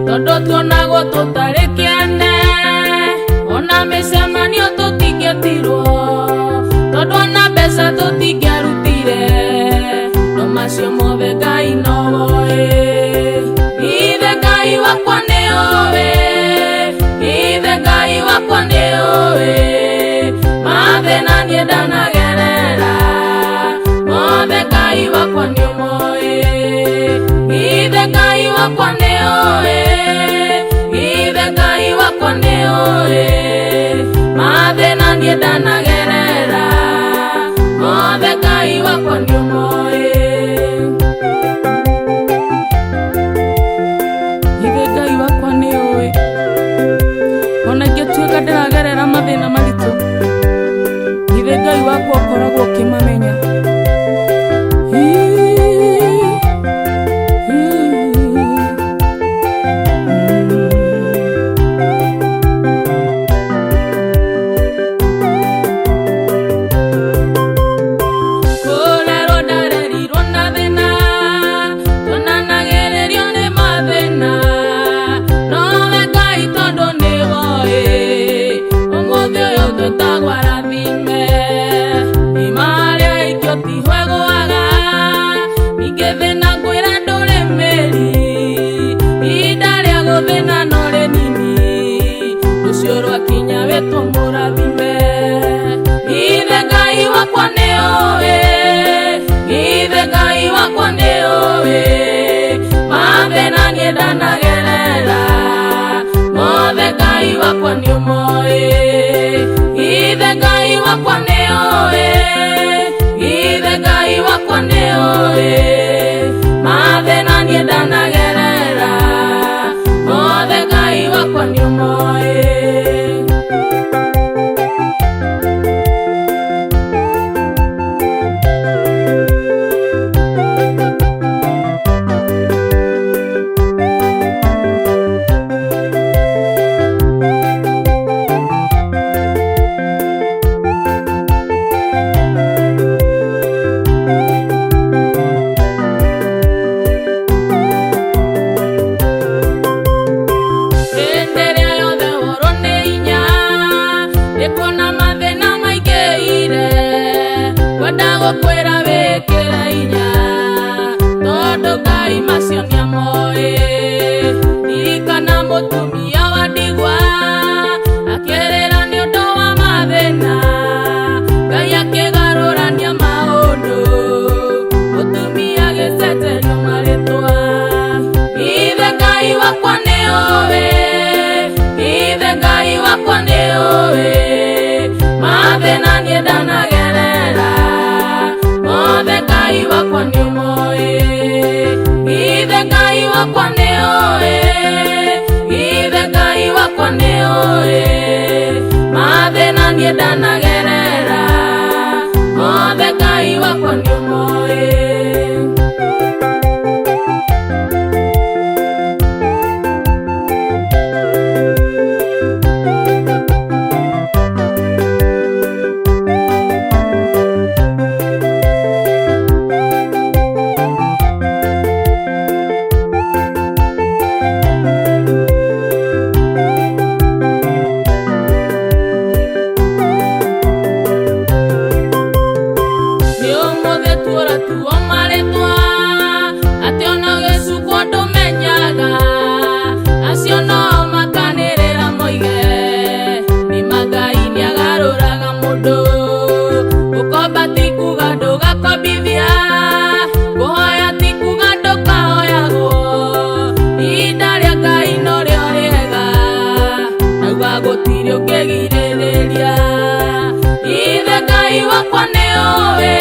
Tondo tuonagwo tutari kiene ona micemanio tutingĩtirwo tondu ona mbeca tutingĩarutire no macio mothe Ngai nowe ithe Ngai wakwa nĩoĩ ithe Ngai wakwa nĩoĩ mathĩna niĩ ndanagerera mothe Ngai wakwa nĩomoĩ ithe Ngai wakwa nĩoĩ ithe Ngai wakwa nĩoĩ mathĩna niĩ ndanagerera mothe Ngai wakwa nĩomoĩ ithe Ngai wakwa nĩoĩ ona ingĩtuĩka ndĩragerera mathĩna maritũ ithe Ngai wakwa ũkoragwo ũkĩmamenya. Ithe Ngai wakwa nĩoĩ ithe Ngai wakwa nĩoĩ mathĩna niĩ ndanagerera mothe Ngai wakwa nĩomoĩ ithe Ngai wakwa nĩoĩ ithe Ngai wakwa nĩoĩ mathĩna niĩ ndanagerera mothe Ngai wakwa nĩomoĩ. Kwera wekera inya tondu Ngai macio nĩamoĩ ririkana mũtumia wa ndigwa akĩrĩra nĩũndũ wa mathĩna Ngai akĩgarũrania maũndũ mũtumia agĩcenjerio marĩtwa ithe Ngai wakwa nĩoĩ ithe Ngai wakwa nĩoĩ mathĩna niĩ ndanagerera mothe Ngai wakwa nĩomoĩ ithe Ngai wakwa nĩoĩ ithe Ngai wakwa nĩoĩ mathĩna niĩ ndanagerera mothe Ngai wakwa nĩomoĩ. Gutirio que kũnjĩtĩkĩria. Ithe Ngai wakwa nĩũĩ,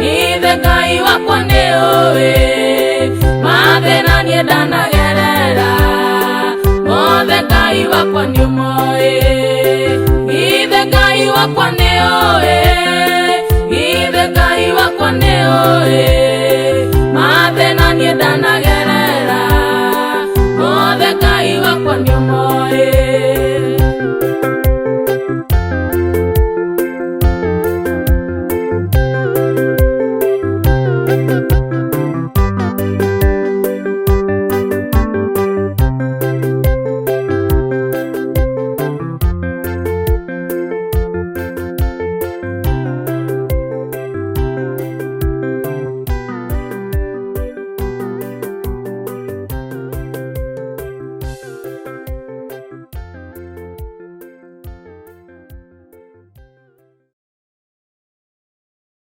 ithe Ngai wakwa nĩũĩ mathĩna niĩ ndanagerera, mothe Ngai wakwa nĩũmoĩ. Ithe Ngai wakwa nĩũĩ, ithe Ngai wakwa nĩũĩ mathĩna niĩ ndanagerera, mothe Ngai wakwa nĩũmoĩ.